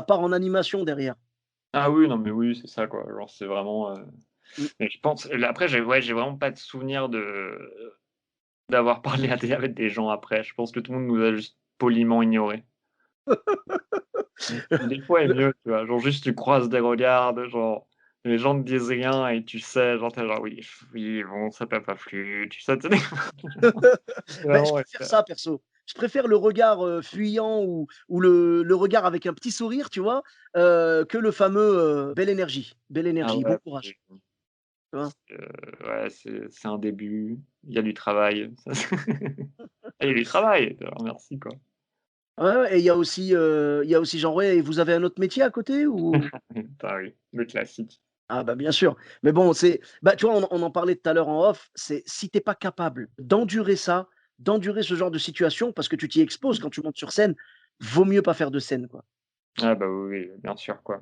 part en animation derrière. Ah oui, non, mais oui, c'est ça, quoi. Genre, c'est vraiment, Mmh. mais je pense là, après, j'ai vraiment pas de souvenir d'avoir parlé à des avec des gens après. Je pense que tout le monde nous a juste poliment ignorés. Des fois est Le mieux, tu vois? Genre juste tu croises des regards de genre, les gens ne disent rien et tu sais, genre tu genre: «Oui, oui, bon, ça t'a pas plu», tu sais? Tu sais? Beh, je Vraiment, ouais, préfère ça perso. Je préfère le regard, fuyant ou le regard avec un petit sourire, tu vois? Que le fameux, belle ah énergie, bon ouais, courage, tu vois? ouais, c'est un début, il y a du travail, ça c'est il y a du travail, alors merci, quoi. Ouais, ouais et il y a aussi genre, ouais et vous avez un autre métier à côté ou? Ah oui, le classique. Ah bah, bien sûr, mais bon, bah, tu vois, on en parlait tout à l'heure en off, c'est si tu es pas capable d'endurer ça, d'endurer ce genre de situation parce que tu t'y exposes quand tu montes sur scène, vaut mieux pas faire de scène, quoi. Ah bah, oui, oui, bien sûr, quoi.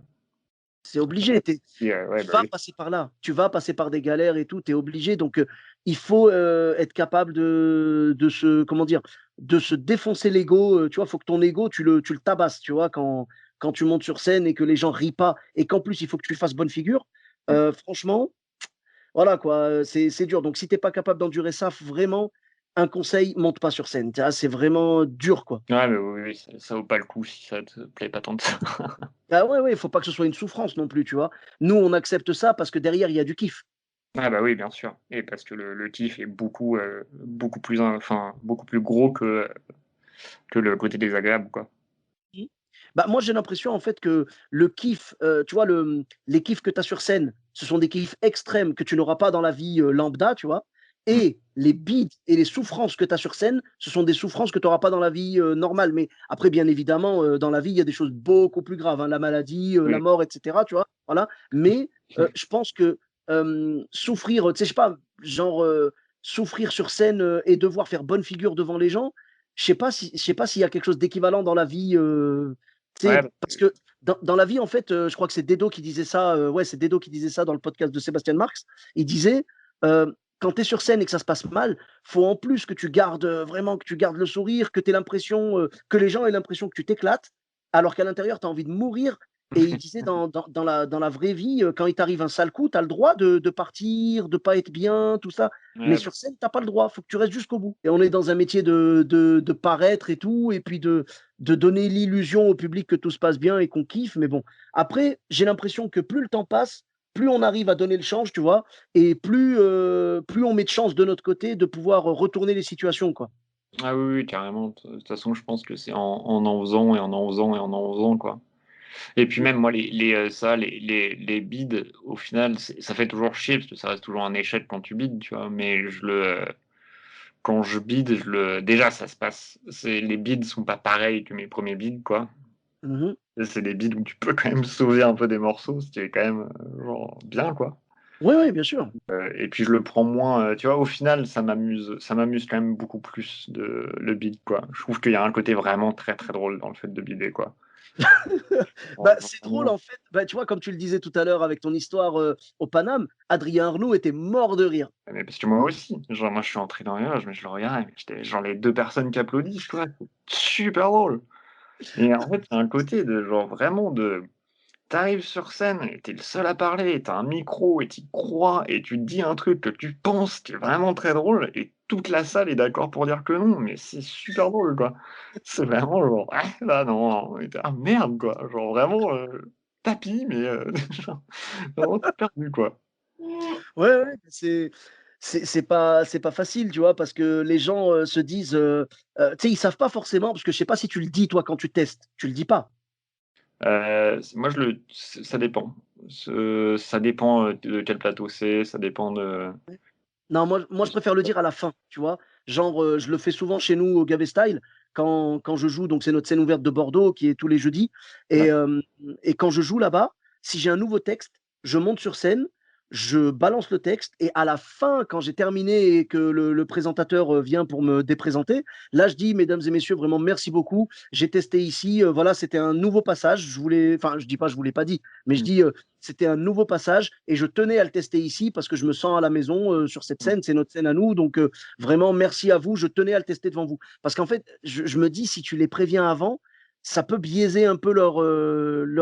C'est obligé, Et ouais, tu bah, vas oui. passer par là, tu vas passer par des galères et tout, tu es obligé donc il faut, être capable de se comment dire? De se défoncer l'ego, tu vois? Faut que ton ego, tu le tabasses, tu vois? Quand tu montes sur scène et que les gens rient pas et qu'en plus il faut que tu fasses bonne figure, franchement, voilà quoi, c'est dur donc si tu es pas capable d'endurer ça, vraiment, un conseil, monte pas sur scène, tu vois? C'est vraiment dur, quoi. Ouais, mais oui, oui, ça vaut pas le coup si ça te plaît pas tant que ça. Bah, ouais, ouais, il faut pas que ce soit une souffrance non plus, tu vois? Nous, on accepte ça parce que derrière, il y a du kiff. Ah bah, oui, bien sûr et parce que le kiff est beaucoup, beaucoup plus enfin, beaucoup plus gros que le côté désagréable, quoi. Mmh. Bah, moi, j'ai l'impression, en fait, que le kiff, tu vois, les kiffs que tu as sur scène, ce sont des kiffs extrêmes que tu n'auras pas dans la vie, lambda, tu vois? Mmh. Et les bides et les souffrances que tu as sur scène, ce sont des souffrances que tu auras pas dans la vie, normale. Mais après, bien évidemment, dans la vie, il y a des choses beaucoup plus graves, hein, la maladie, la Oui. mort et cetera, tu vois? Voilà. Mais, je pense que, souffrir, tu sais, je sais pas, genre, souffrir sur scène, et devoir faire bonne figure devant les gens, je sais pas s'il y a quelque chose d'équivalent dans la vie, Ouais, bah, Parce que dans la vie, en fait, je crois que c'est Dedo qui disait ça. Ouais, c'est Dedo qui disait ça dans le podcast de Sébastien Marx. Il disait, quand tu es sur scène et que ça se passe mal, faut en plus que tu gardes vraiment, que tu gardes le sourire, que tu l'impression, que les gens aient l'impression que tu t'éclates, alors qu'à l'intérieur, tu as envie de mourir. Et il disait, dans la vraie vie, quand il t'arrive un sale coup, tu as le droit de partir, de pas être bien, tout ça. Mais ouais, bah, sur scène, t'as pas le droit. Faut que tu restes jusqu'au bout. Et on est dans un métier de paraître et tout, et puis de donner l'illusion au public que tout se passe bien et qu'on kiffe. Mais bon, après, j'ai l'impression que plus le temps passe, plus on arrive à donner le change, tu vois, et plus on met de chance de notre côté de pouvoir retourner les situations, quoi. ah oui, oui, carrément. De toute façon, je pense que c'est en faisant et en faisant et en faisant, quoi. Et puis même moi les bides au final ça fait toujours chier parce que ça reste toujours un échec quand tu bides, tu vois? Mais quand je bide, déjà ça se passe les bides sont pas pareils que mes premiers bides, quoi. Mhm. C'est des bides où tu peux quand même sauver un peu des morceaux, ce qui est quand même, genre bien, quoi. Oui, oui, bien sûr. Et puis je le prends moins, tu vois? Au final, ça m'amuse quand même beaucoup plus de le bide, quoi. Je trouve qu'il y a un côté vraiment très, très drôle dans le fait de bider, quoi. Bah, c'est drôle, Vraiment. en fait. Bah, tu vois, comme tu le disais tout à l'heure avec ton histoire au Paname, Adrien Arnaud était mort de rire. Mais parce que moi aussi, genre moi je suis entré dans les loges, mais je le regardais, mais j'étais genre les 2 personnes qui applaudissent, quoi, c'est super drôle et en fait, il y a un côté de genre vraiment de tu sur scène et tu es le seul à parler, tu as un micro et tu y crois et tu te dis un truc que tu penses qui est vraiment très drôle et toute la salle est d'accord pour dire que non, mais c'est super drôle, quoi. C'est vraiment genre: «Ah là non», on était: «Ah merde», quoi, genre vraiment, tapis mais genre vraiment perdu, quoi. Ouais, ouais, c'est pas facile, tu vois? Parce que les gens, se disent, tu sais, ils savent pas forcément parce que je sais pas si tu le dis toi quand tu testes? Tu le dis pas? Moi je le ça dépend. Ça dépend, de quel plateau c'est, ça dépend de Non, moi je préfère le dire à la fin, tu vois? Genre, je le fais souvent chez nous au Gavé Style quand je joue, donc c'est notre scène ouverte de Bordeaux qui est tous les jeudis et ouais. hem et quand je joue là-bas, si j'ai un nouveau texte, je monte sur scène, je balance le texte et à la fin, quand j'ai terminé et que le présentateur, vient pour me déprésenter, là je dis: «Mesdames et messieurs, vraiment merci beaucoup. J'ai testé ici, voilà, c'était un nouveau passage. Je voulais» enfin, je dis pas: «Je vous l'ai pas dit», mais je Mmh, dis, c'était un nouveau passage et je tenais à le tester ici parce que je me sens à la maison sur cette mmh. scène, c'est notre scène à nous, donc vraiment merci à vous, je tenais à le tester devant vous. Parce qu'en fait, je me dis, si tu les préviens avant, ça peut biaiser un peu leur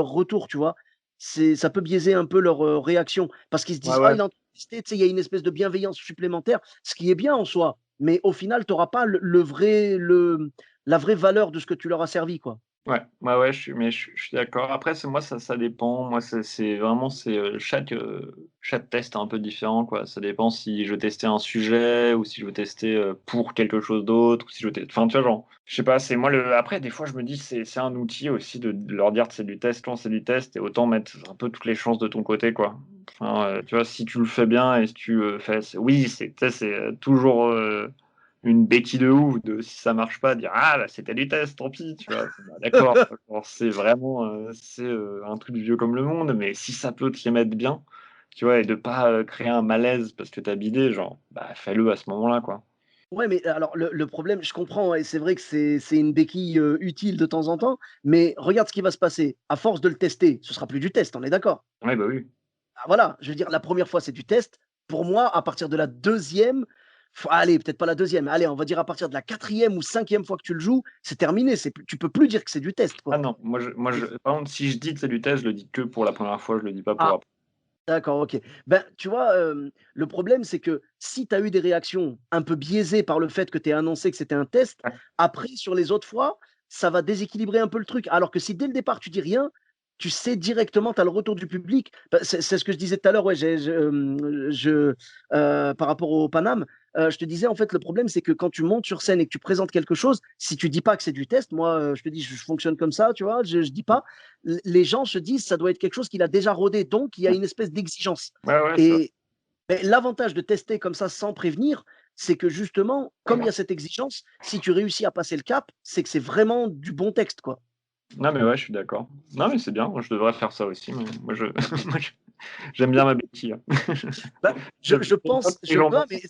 retour, tu vois. Ça peut biaiser un peu leur réaction parce qu'ils se Ouais, disent, ah, ouais. il est en train de tester, tu sais, il y a une espèce de bienveillance supplémentaire, ce qui est bien en soi, mais au final, tu n'auras pas la vraie valeur de ce que tu leur as servi, quoi. Ouais, ouais, ouais, je suis d'accord. Après, c'est moi, ça dépend. Moi, c'est vraiment, chaque test est un peu différent, quoi. Ça dépend si je veux tester un sujet ou si je veux tester, pour quelque chose d'autre ou si je veux enfin, tu vois, genre, je sais pas, c'est moi le après, des fois, je me dis: «C'est un outil aussi de leur dire que c'est du test quand c'est du test et autant mettre un peu toutes les chances de ton côté, quoi». Enfin, tu vois, si tu le fais bien et si tu, fais oui, tu sais, c'est, toujours, une béquille de ouf de si ça marche pas, dire: «Ah bah, c'était du test, tant pis», tu vois? Bah, d'accord, genre c'est vraiment, un truc vieux comme le monde, mais si ça peut te les mettre bien, tu vois? Et de pas, créer un malaise parce que tu as bidé, genre, bah, fais-le à ce moment-là, quoi. Ouais, mais alors le problème, je comprends et c'est vrai que c'est une béquille, utile de temps en temps, mais regarde ce qui va se passer. À force de le tester, ce sera plus du test, on est d'accord? Ouais, bah, oui. Ah voilà, je veux dire la première fois, c'est du test. Pour moi, à partir de la deuxième, allez, peut-être pas la deuxième, allez, on va dire à partir de la quatrième ou cinquième fois que tu le joues, c'est terminé, c'est plus tu peux plus dire que c'est du test, Ah quoi. non, moi je Et par contre, si je dis que c'est du test, je le dis que pour la première fois, je le dis pas pour ah, après. d'accord, OK. Ben, tu vois, le problème, c'est que si tu as eu des réactions un peu biaisées par le fait que tu aies annoncé que c'était un test, Ouais, après sur les autres fois, ça va déséquilibrer un peu le truc. Alors que si dès le départ tu dis rien, tu sais directement, tu as le retour du public. Bah, c'est ce que je disais tout à l'heure, ouais, par rapport au Paname, je te disais en fait le problème c'est que quand tu montes sur scène et que tu présentes quelque chose, si tu dis pas que c'est du test, moi, je te dis je fonctionne comme ça, tu vois? Je dis mmh, pas, les gens se disent: «Ça doit être quelque chose qu'il a déjà rodé», donc il y a mmh. une espèce d'exigence Ouais, ouais, c'est vrai. et l'avantage de tester comme ça sans prévenir, c'est que justement, comme il y a cette exigence, si tu réussis à passer le cap, c'est que c'est vraiment du bon texte, quoi. Non, mais ouais, je suis d'accord. Non, mais c'est bien, moi je devrais faire ça aussi, mais moi je moi je J'aime bien ma béquille, hein. Bah, Je je fais pas pense, tous les jours. non, mais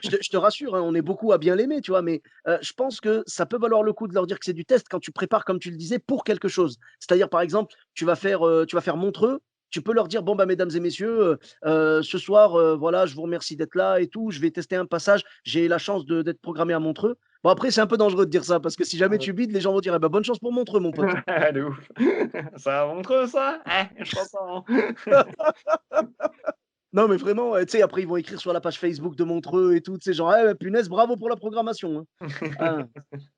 je te rassure, hein, on est beaucoup à bien l'aimer, tu vois, mais je pense que ça peut valoir le coup de leur dire que c'est du test quand tu prépares, comme tu le disais, pour quelque chose. C'est-à-dire, par exemple, tu vas faire Montreux, tu peux leur dire, bon, bah, mesdames et messieurs, ce soir, voilà, je vous remercie d'être là et tout, je vais tester un passage, j'ai la chance d'être programmé à Montreux. Bon, après, c'est un peu dangereux de dire ça, parce que si jamais tu bides, les gens vont dire, eh ben, bonne chance pour Montreux, mon pote. De ouf. Ça va Montreux ça? Je crois pas, hein. Non, mais vraiment, tu sais, après, ils vont écrire sur la page Facebook de Montreux et tout, tu sais, genre, eh, punaise, bravo pour la programmation, hein. Ah,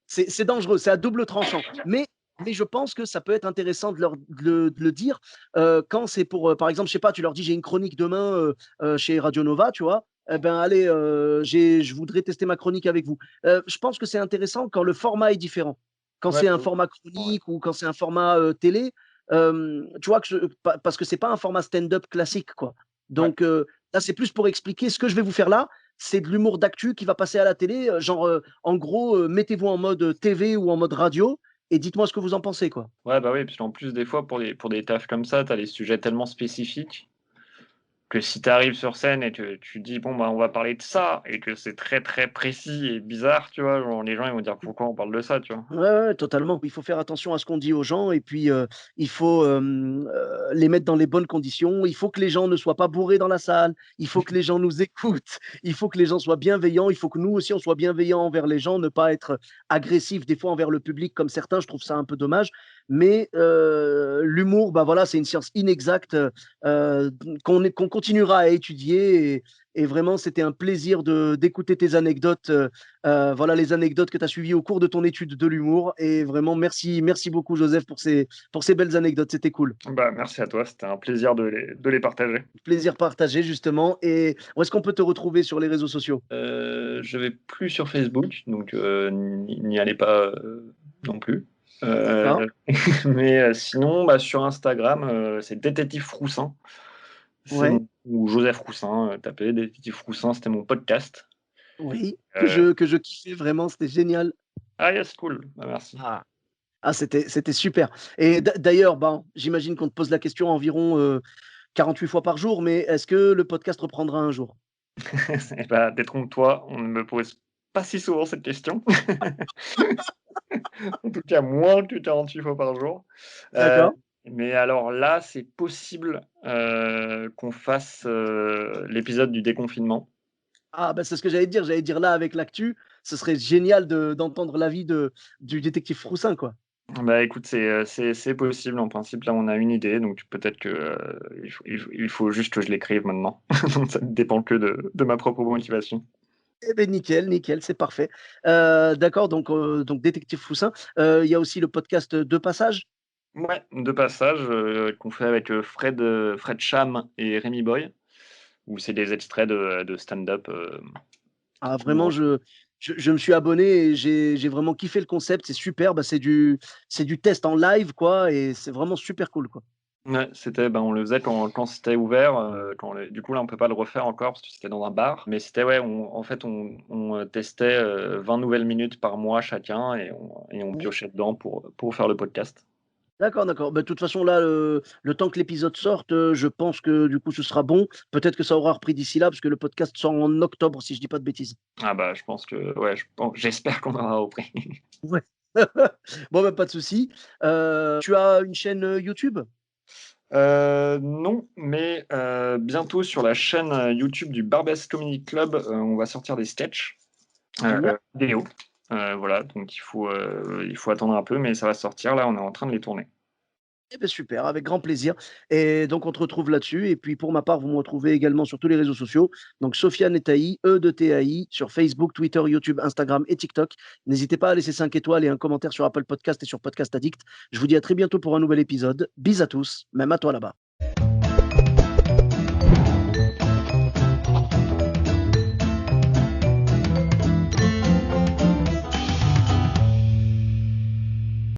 c'est dangereux, c'est à double tranchant. Mais je pense que ça peut être intéressant de le dire quand c'est pour, par exemple, je sais pas, tu leur dis, j'ai une chronique demain chez Radio Nova, tu vois. Eh ben, allez, je voudrais tester ma chronique avec vous. Je pense que c'est intéressant quand le format est différent. Quand Ouais, c'est de un ouf. format Ouais. chronique ou quand c'est un format télé, tu vois, parce que c'est pas un format stand-up classique, quoi. Ouais. Donc, là, c'est plus pour expliquer ce que je vais vous faire là. C'est de l'humour d'actu qui va passer à la télé, genre, en gros, mettez-vous en mode TV ou en mode radio et dites-moi ce que vous en pensez, quoi. Ouais, bah, oui, puis en plus, des fois, pour des tafs comme ça, tu as les sujets tellement spécifiques que si tu arrives sur scène et que tu dis: «Bon, bah, on va parler de ça» et que c'est très, très précis et bizarre, tu vois? Genre, les gens, ils vont dire: «Pourquoi on parle de ça?» tu vois? Ouais, ouais, totalement. Il faut faire attention à ce qu'on dit aux gens et puis, il faut, les mettre dans les bonnes conditions. Il faut que les gens ne soient pas bourrés dans la salle. Il faut que les gens nous écoutent. Il faut que les gens soient bienveillants. Il faut que nous aussi, on soit bienveillants envers les gens, ne pas être agressifs des fois envers le public comme certains. Je trouve ça un peu dommage. Mais, l'humour, bah, voilà, c'est une science inexacte, qu'on continuera à étudier et vraiment, c'était un plaisir d'écouter tes anecdotes, voilà les anecdotes que tu as suivies au cours de ton étude de l'humour et vraiment merci beaucoup Joseph pour ces belles anecdotes, c'était cool. Bah, merci à toi, c'était un plaisir de les partager. Plaisir partagé justement et où est-ce qu'on peut te retrouver sur les réseaux sociaux? Je vais plus sur Facebook, donc n'y allez pas, non plus. D'accord, Mais sinon, bah, sur Instagram, c'est Détective Froussin. C'est ouais, mon ou Joseph Roussin, tapez Détective Froussin, c'était mon podcast. oui, que Heu, je kiffais vraiment, c'était génial. ah yes, cool, bah, merci. Ah. Ah, c'était super et d'ailleurs, ben, j'imagine qu'on te pose la question environ, 48 fois par jour, mais est-ce que le podcast reprendra un jour? Et bah, détrompe-toi, on ne me pose pas si souvent cette question. En tout cas, moins que 48 fois par jour. Heu, D'accord. mais alors là, c'est possible, qu'on fasse, l'épisode du déconfinement. Ah, bah, c'est ce que j'allais te dire. J'allais dire là, avec l'actu, ce serait génial d'entendre l'avis du détective Froussin, quoi. Bah, écoute, c'est possible en principe. Là, on a une idée, donc peut-être que, il faut juste que je l'écrive maintenant. Donc ça ne dépend que de ma propre motivation. Eh beh, nickel, nickel, c'est parfait. D'accord, donc détective Froussin. Il y a aussi le podcast, De Passage? Ouais, 2 passages, qu'on fait avec, Fred Cham et Rémi Boy, où c'est des extraits de stand-up, Ah, tout vraiment, drôles. je me suis abonné et j'ai vraiment kiffé le concept. C'est super, bah, c'est du test en live, quoi et c'est vraiment super cool, quoi. Ouais, on le faisait quand c'était ouvert, quand les du coup, là, on peut pas le refaire encore parce que c'était dans un bar, mais c'était ouais, en fait, on testait, 20 nouvelles minutes par mois chacun et on piochait dedans pour faire le podcast. D'accord, d'accord. Bah, de toute façon, là, le temps que l'épisode sorte, je pense que du coup, ce sera bon. Peut-être que ça aura repris d'ici là, parce que le podcast sort en octobre, si je dis pas de bêtises. Ah bah, je pense que ouais, j'espère qu'on aura repris. Ouais. Bon, bah, pas de souci. Tu as une chaîne, YouTube? Non, mais bientôt sur la chaîne, YouTube du Barbès Comedy Club, on va sortir des sketchs, Génial. vidéo. Voilà, donc il faut attendre un peu, mais ça va sortir là, on est en train de les tourner. Eh beh, super, avec grand plaisir et donc on te retrouve là-dessus et puis pour ma part, vous me retrouvez également sur tous les réseaux sociaux, donc Sofiane et Taï, E de T-A-I, sur Facebook, Twitter, YouTube, Instagram et TikTok. N'hésitez pas à laisser 5 étoiles et un commentaire sur Apple Podcast et sur Podcast Addict. Je vous dis à très bientôt pour un nouvel épisode. Bis à tous, même à toi là-bas.